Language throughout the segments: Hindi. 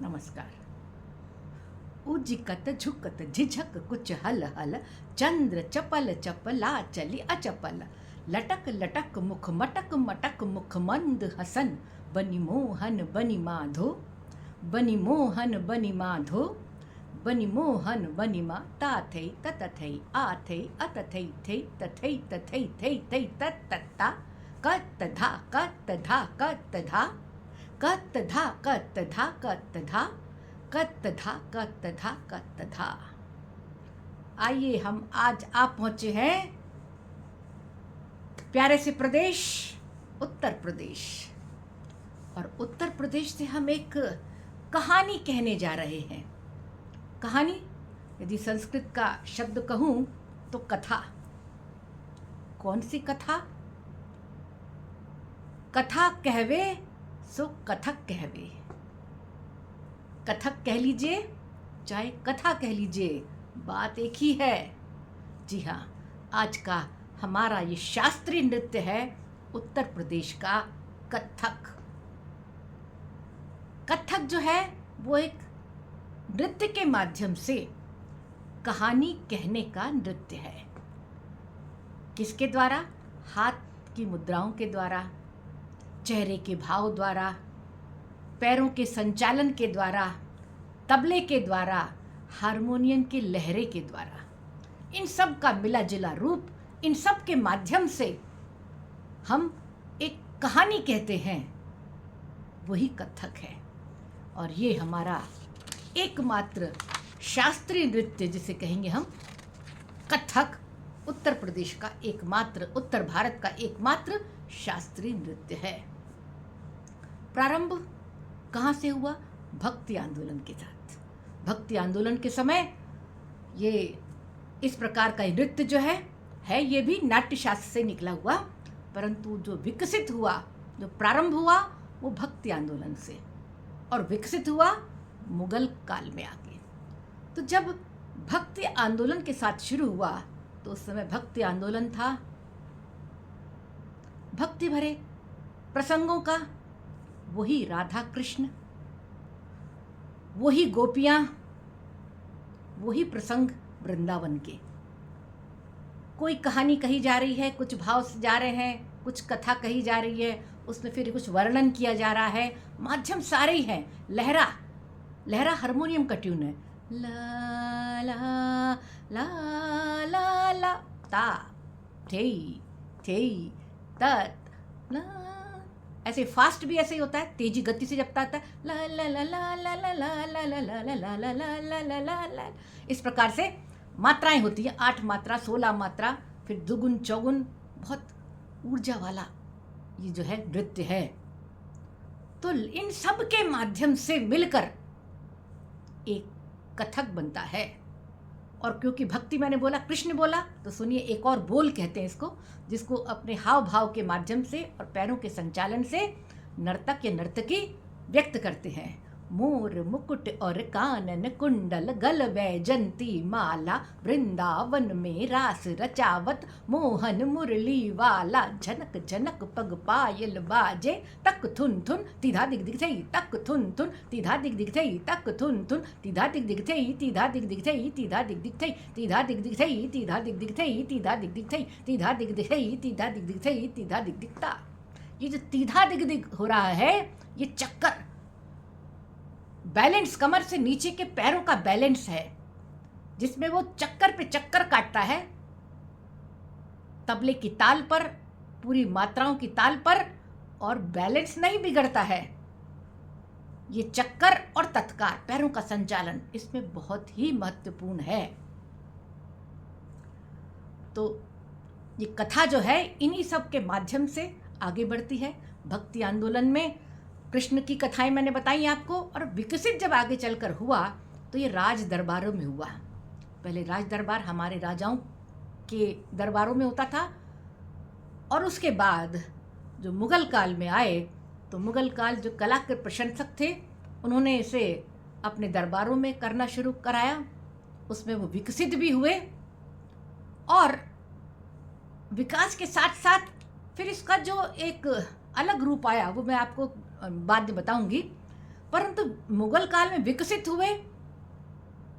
नमस्कार। उजिकत झुकत झिझक कुछ हल हल, चंद्र चपल चपला चली अचपल, लटक लटक मुख मटक मटक मुख मंद हसन, बनी मोहन बनी माधो, बनी मोहन बनी माधो, बनी मोहन बनी मा ताथै ततथै आथै अतथै थै तथै तथै थै थै तत्तता कत्तधा कत्तधा कत्तधा कत्तधा कत्तधा कत्तधा कत्तधा कत्तधा कत्तधा। आइए हम आज आप पहुंचे हैं प्यारे से प्रदेश उत्तर प्रदेश, और उत्तर प्रदेश से हम एक कहानी कहने जा रहे हैं। कहानी, यदि संस्कृत का शब्द कहूं तो कथा। कौन सी कथा? कथा कहवे सो कथक कहवे। कथक कह लीजिए चाहे कथा कह लीजिए, बात एक ही है। जी हाँ, आज का हमारा ये शास्त्रीय नृत्य है उत्तर प्रदेश का कथक। कथक जो है वो एक नृत्य के माध्यम से कहानी कहने का नृत्य है। किसके द्वारा? हाथ की मुद्राओं के द्वारा, चेहरे के भाव द्वारा, पैरों के संचालन के द्वारा, तबले के द्वारा, हारमोनियम के लहरे के द्वारा, इन सब का मिला जुला रूप, इन सब के माध्यम से हम एक कहानी कहते हैं, वही कथक है। और ये हमारा एकमात्र शास्त्रीय नृत्य जिसे कहेंगे हम कथक, उत्तर प्रदेश का एकमात्र, उत्तर भारत का एकमात्र शास्त्रीय नृत्य है। प्रारंभ कहाँ से हुआ? भक्ति आंदोलन के साथ। भक्ति आंदोलन के समय ये इस प्रकार का नृत्य जो है ये भी नाट्य शास्त्र से निकला हुआ, परंतु जो विकसित हुआ, जो प्रारंभ हुआ, वो भक्ति आंदोलन से, और विकसित हुआ मुगल काल में आके। तो जब भक्ति आंदोलन के साथ शुरू हुआ तो उस समय भक्ति आंदोलन था भक्ति भरे प्रसंगों का। वही राधा कृष्ण, वही गोपियां, वही प्रसंग वृंदावन के। कोई कहानी कही जा रही है, कुछ भाव से जा रहे हैं, कुछ कथा कही जा रही है, उसमें फिर कुछ वर्णन किया जा रहा है, माध्यम सारे ही हैं। लहरा, लहरा हारमोनियम का ट्यून है, ला ला ला ला ला ता थे थे तत ला। ऐसे फास्ट भी ऐसे ही होता है, तेजी गति से जब आता है ला ला ला ला ला ला ला ला ला ला ला ला ला ला ला ला ला। इस प्रकार से मात्राएं होती हैं, 8 मात्रा, 16 मात्रा, फिर दुगुन चौगुन, बहुत ऊर्जा वाला ये जो है नृत्य है। तो इन सब के माध्यम से मिलकर एक कथक बनता है। और क्योंकि भक्ति मैंने बोला, कृष्ण बोला, तो सुनिए एक और बोल कहते हैं इसको, जिसको अपने हाव भाव के माध्यम से और पैरों के संचालन से नर्तक या नर्तकी व्यक्त करते हैं। मोर मुकुट और कानन कुंडल गल वैजंती माला, वृंदावन में रास रचावत मोहन मुरली वाला, झनक झनक पग पायल बाजे, तक थुन थुन तिधा दिग दिग थई, तक थुन थुन तिधा दिग दिग थई, तक थुन थुन तिधा दिग दिग थई, तिधा दिग दिग थई, तिधा दिग दिग थई, तिधा दिग दिग थई, तिधा दिग दिग थई, तिधा दिग दिग थई, तिधा दिग दिग थई, तिधा दिग दिग थई, तिधा दिग दिगता। ये जो तिधा दिग दिग हो रहा है, ये चक्कर बैलेंस, कमर से नीचे के पैरों का बैलेंस है, जिसमें वो चक्कर पे चक्कर काटता है, तबले की ताल पर, पूरी मात्राओं की ताल पर, और बैलेंस नहीं बिगड़ता है। ये चक्कर और तत्कार, पैरों का संचालन, इसमें बहुत ही महत्वपूर्ण है। तो ये कथा जो है इन्हीं सब के माध्यम से आगे बढ़ती है। भक्ति आंदोलन में कृष्ण की कथाएं मैंने बताई आपको, और विकसित जब आगे चलकर हुआ तो ये राज दरबारों में हुआ। पहले राज दरबार हमारे राजाओं के दरबारों में होता था, और उसके बाद जो मुगल काल में आए तो मुगल काल जो कला के प्रशंसक थे, उन्होंने इसे अपने दरबारों में करना शुरू कराया। उसमें वो विकसित भी हुए, और विकास के साथ साथ फिर इसका जो एक अलग रूप आया वो मैं आपको बाद में बताऊंगी। परंतु मुगल काल में विकसित हुए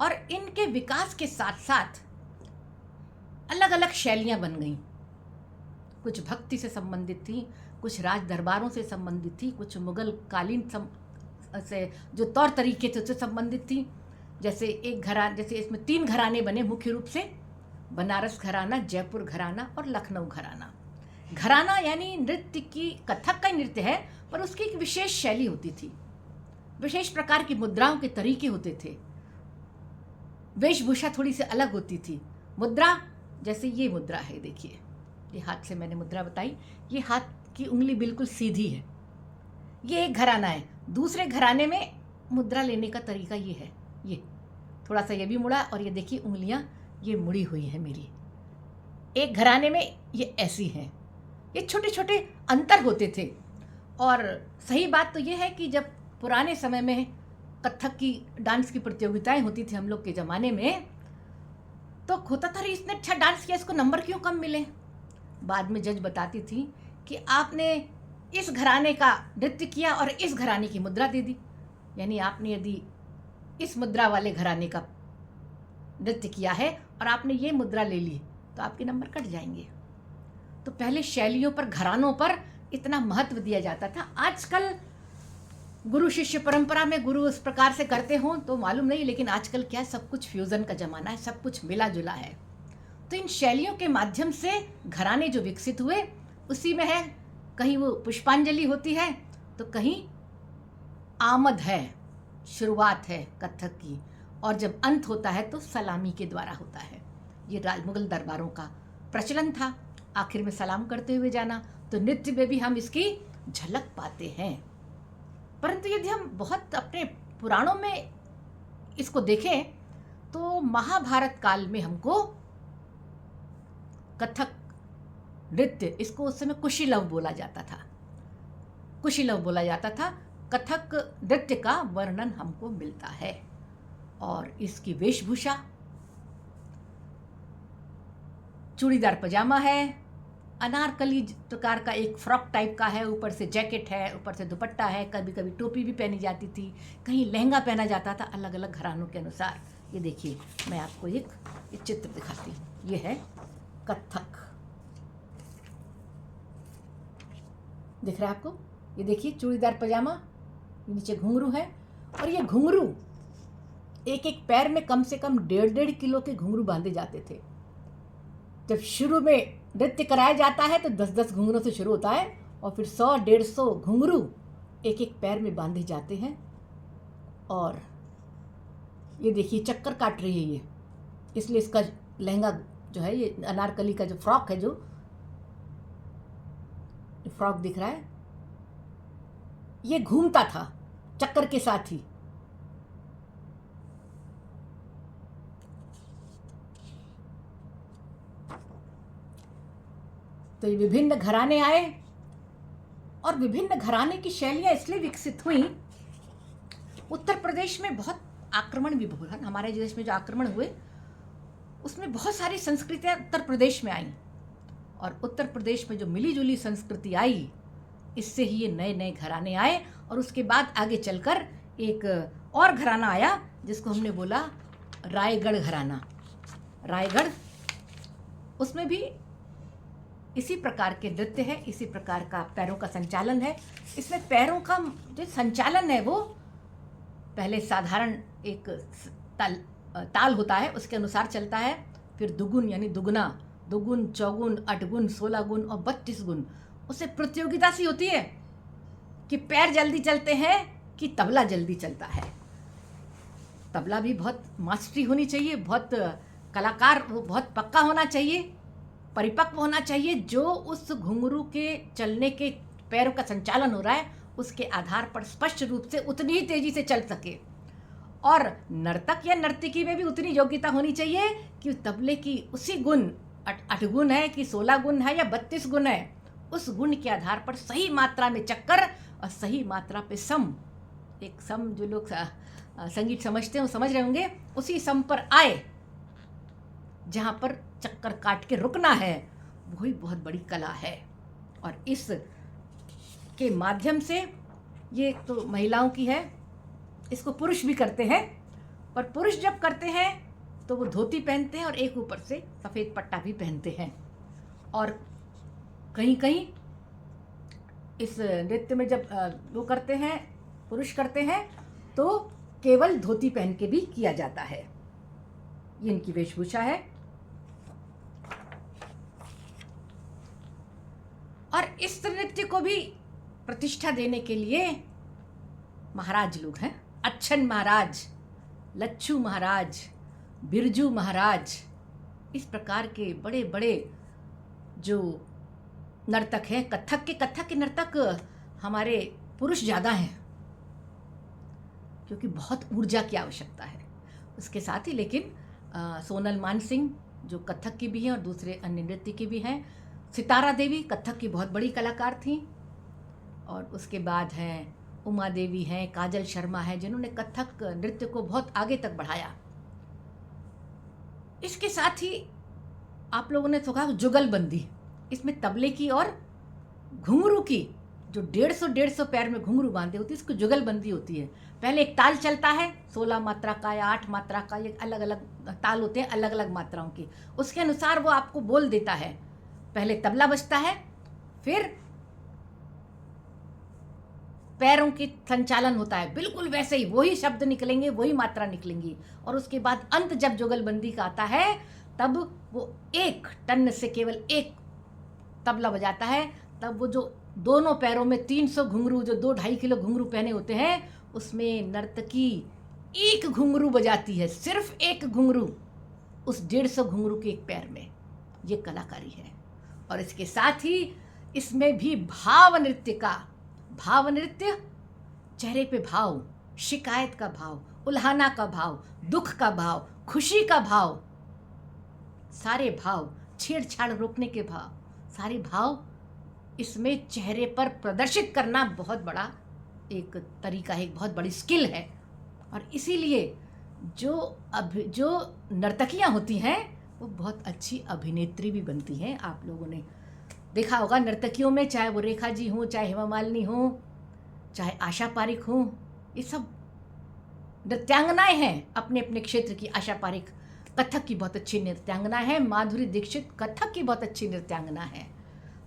और इनके विकास के साथ साथ अलग अलग शैलियाँ बन गईं। कुछ भक्ति से संबंधित थी, कुछ राज दरबारों से संबंधित थी, कुछ मुगल कालीन से जो तौर तरीके थे उससे संबंधित थी। जैसे जैसे इसमें 3 घराने बने मुख्य रूप से, बनारस घराना, जयपुर घराना और लखनऊ घराना। घराना यानी नृत्य की, कथक का नृत्य है पर उसकी एक विशेष शैली होती थी, विशेष प्रकार की मुद्राओं के तरीके होते थे, वेशभूषा थोड़ी सी अलग होती थी। मुद्रा, जैसे ये मुद्रा है, देखिए ये हाथ से मैंने मुद्रा बताई, ये हाथ की उंगली बिल्कुल सीधी है, ये एक घराना है। दूसरे घराने में मुद्रा लेने का तरीका ये है, ये थोड़ा सा ये भी मुड़ा और ये देखिए उंगलियां ये मुड़ी हुई हैं मेरी। एक घराने में ये ऐसी हैं। ये छोटे छोटे अंतर होते थे। और सही बात तो ये है कि जब पुराने समय में कथक की डांस की प्रतियोगिताएं होती थी हम लोग के ज़माने में, तो होता था इसने अच्छा डांस किया, इसको नंबर क्यों कम मिले। बाद में जज बताती थी कि आपने इस घराने का नृत्य किया और इस घराने की मुद्रा दे दी, यानी आपने यदि इस मुद्रा वाले घराने का नृत्य किया है और आपने ये मुद्रा ले ली तो आपके नंबर कट जाएंगे। तो पहले शैलियों पर, घरानों पर इतना महत्व दिया जाता था। आजकल गुरु शिष्य परंपरा में गुरु इस प्रकार से करते हों तो मालूम नहीं, लेकिन आजकल क्या है, सब कुछ फ्यूज़न का ज़माना है, सब कुछ मिला जुला है। तो इन शैलियों के माध्यम से घराने जो विकसित हुए उसी में है, कहीं वो पुष्पांजलि होती है तो कहीं आमद है, शुरुआत है कथक की, और जब अंत होता है तो सलामी के द्वारा होता है। ये मुगल दरबारों का प्रचलन था, आखिर में सलाम करते हुए जाना। तो नृत्य में भी हम इसकी झलक पाते हैं। परंतु यदि हम बहुत अपने पुराणों में इसको देखें तो महाभारत काल में हमको कथक नृत्य, इसको उस समय कुशीलव बोला जाता था, कुशीलव बोला जाता था। कथक नृत्य का वर्णन हमको मिलता है और इसकी वेशभूषा चूड़ीदार पजामा है, अनारकली प्रकार का एक फ्रॉक टाइप का है, ऊपर से जैकेट है, ऊपर से दुपट्टा है, कभी कभी टोपी भी पहनी जाती थी, कहीं लहंगा पहना जाता था, अलग अलग घरानों के अनुसार। ये देखिए मैं आपको एक चित्र दिखाती हूँ, ये है कथक, दिख रहा है आपको? ये देखिए चूड़ीदार पजामा, नीचे घुंघरू है, और ये घुंघरू एक एक पैर में कम से कम 1.5 किलो के घुंघरू बांधे जाते थे। जब शुरू में नृत्य कराया जाता है तो 10-10 घुंघरों से शुरू होता है और फिर 100-150 घुंघरू एक एक पैर में बांधे जाते हैं। और ये देखिए चक्कर काट रही है ये, इसलिए इसका लहंगा जो है, ये अनारकली का जो फ्रॉक है, जो फ्रॉक दिख रहा है, ये घूमता था चक्कर के साथ ही। तो ये विभिन्न घराने आए और विभिन्न घराने की शैलियाँ इसलिए विकसित हुई। उत्तर प्रदेश में बहुत आक्रमण भी हुआ, हमारे देश में जो आक्रमण हुए उसमें बहुत सारी संस्कृतियाँ उत्तर प्रदेश में आई, और उत्तर प्रदेश में जो मिली जुली संस्कृति आई, इससे ही ये नए नए घराने आए। और उसके बाद आगे चलकर एक और घराना आया जिसको हमने बोला रायगढ़ घराना। रायगढ़, उसमें भी इसी प्रकार के नृत्य है, इसी प्रकार का पैरों का संचालन है। इसमें पैरों का जो संचालन है वो पहले साधारण एक ताल होता है, उसके अनुसार चलता है, फिर दुगुन यानी दुगुना, दुगुन, चौगुन, 8 गुण, 16 गुण और 32 गुण। उससे प्रतियोगिता सी होती है कि पैर जल्दी चलते हैं कि तबला जल्दी चलता है। तबला भी बहुत मास्टरी होनी चाहिए, बहुत कलाकार वो बहुत पक्का होना चाहिए, परिपक्व होना चाहिए, जो उस घुंघरू के चलने के पैरों का संचालन हो रहा है उसके आधार पर स्पष्ट रूप से उतनी ही तेजी से चल सके। और नर्तक या नर्तकी में भी उतनी योग्यता होनी चाहिए कि तबले की उसी गुण, 8 गुण है कि 16 गुण है या 32 गुण है, उस गुण के आधार पर सही मात्रा में चक्कर और सही मात्रा पे सम, एक सम जो लोग संगीत समझते हैं वो समझ रहे होंगे, उसी सम पर आए जहाँ पर चक्कर काट के रुकना है, वही बहुत बड़ी कला है। और इस के माध्यम से, ये तो महिलाओं की है, इसको पुरुष भी करते हैं, पर पुरुष जब करते हैं तो वो धोती पहनते हैं और एक ऊपर से सफ़ेद पट्टा भी पहनते हैं। और कहीं कहीं इस नृत्य में जब वो करते हैं, पुरुष करते हैं, तो केवल धोती पहन के भी किया जाता है। ये इनकी वेशभूषा है। और इस नृत्य को भी प्रतिष्ठा देने के लिए महाराज लोग हैं। अच्छन महाराज, लच्छू महाराज, बिरजू महाराज, इस प्रकार के बड़े बड़े जो नर्तक हैं। कथक के नर्तक हमारे पुरुष ज़्यादा हैं, क्योंकि बहुत ऊर्जा की आवश्यकता है उसके साथ ही। लेकिन सोनल मानसिंह जो कथक की भी हैं और दूसरे अन्य नृत्य की भी हैं। सितारा देवी कथक की बहुत बड़ी कलाकार थीं। और उसके बाद हैं उमा देवी हैं, काजल शर्मा हैं, जिन्होंने कथक नृत्य को बहुत आगे तक बढ़ाया। इसके साथ ही आप लोगों ने सुना जुगलबंदी, इसमें तबले की और घुंघरू की जो 150 पैर में घुंघरू बांधे होती है, इसको जुगलबंदी होती है। पहले एक ताल चलता है 16 मात्रा का या 8 मात्रा का, ये अलग अलग ताल होते हैं अलग अलग मात्राओं की। उसके अनुसार वो आपको बोल देता है। पहले तबला बजता है, फिर पैरों की संचालन होता है, बिल्कुल वैसे ही वही शब्द निकलेंगे, वही मात्रा निकलेंगी। और उसके बाद अंत जब जुगलबंदी का आता है, तब वो एक टन से केवल एक तबला बजाता है। तब वो जो दोनों पैरों में 300 घुंघरू, जो 2-2.5 किलो घुंघरू पहने होते हैं, उसमें नर्तकी एक घुंघरू बजाती है, सिर्फ एक घुंघरू उस 150 घुंघरू के एक पैर में। ये कलाकारी है। और इसके साथ ही इसमें भी भाव नृत्य, चेहरे पे भाव, शिकायत का भाव, उल्हाना का भाव, दुख का भाव, खुशी का भाव, सारे भाव, छेड़छाड़ रोकने के भाव, सारे भाव इसमें चेहरे पर प्रदर्शित करना बहुत बड़ा एक तरीका है, एक बहुत बड़ी स्किल है। और इसीलिए जो नर्तकियाँ होती हैं वो बहुत अच्छी अभिनेत्री भी बनती हैं। आप लोगों ने देखा होगा नर्तकियों में, चाहे वो रेखा जी हों, चाहे हेमा मालिनी हों, चाहे आशा पारिक हों, ये सब नृत्यांगनाएं हैं अपने अपने क्षेत्र की। आशा पारिक कथक की बहुत अच्छी नृत्यांगना है, माधुरी दीक्षित कथक की बहुत अच्छी नृत्यांगना है।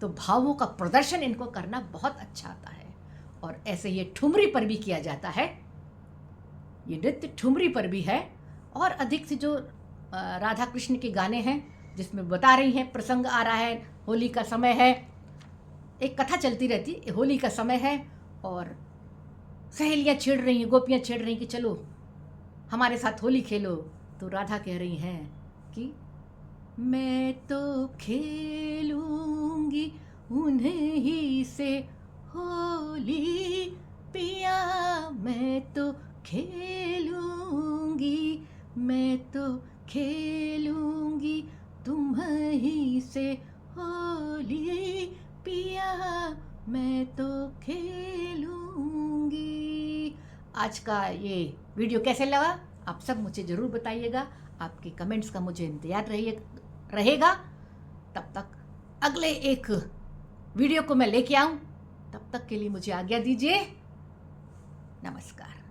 तो भावों का प्रदर्शन इनको करना बहुत अच्छा आता है। और ऐसे ये ठुमरी पर भी किया जाता है। ये नृत्य ठुमरी पर भी है। और अधिक से जो राधा कृष्ण के गाने हैं, जिसमें बता रही हैं प्रसंग आ रहा है, होली का समय है, एक कथा चलती रहती, होली का समय है और सहेलियाँ छेड़ रही हैं, गोपियाँ छेड़ रही हैं कि चलो हमारे साथ होली खेलो। तो राधा कह रही हैं कि मैं तो खेलूंगी उन्हें ही से होली पिया, मैं तो खेलूंगी, मैं तो खेलूंगी तुम्हीं से होली पिया, मैं तो खेलूंगी। आज का ये वीडियो कैसे लगा आप सब मुझे ज़रूर बताइएगा। आपके कमेंट्स का मुझे इंतजार रहेगा। तब तक अगले एक वीडियो को मैं लेके आऊँ, तब तक के लिए मुझे आज्ञा दीजिए। नमस्कार।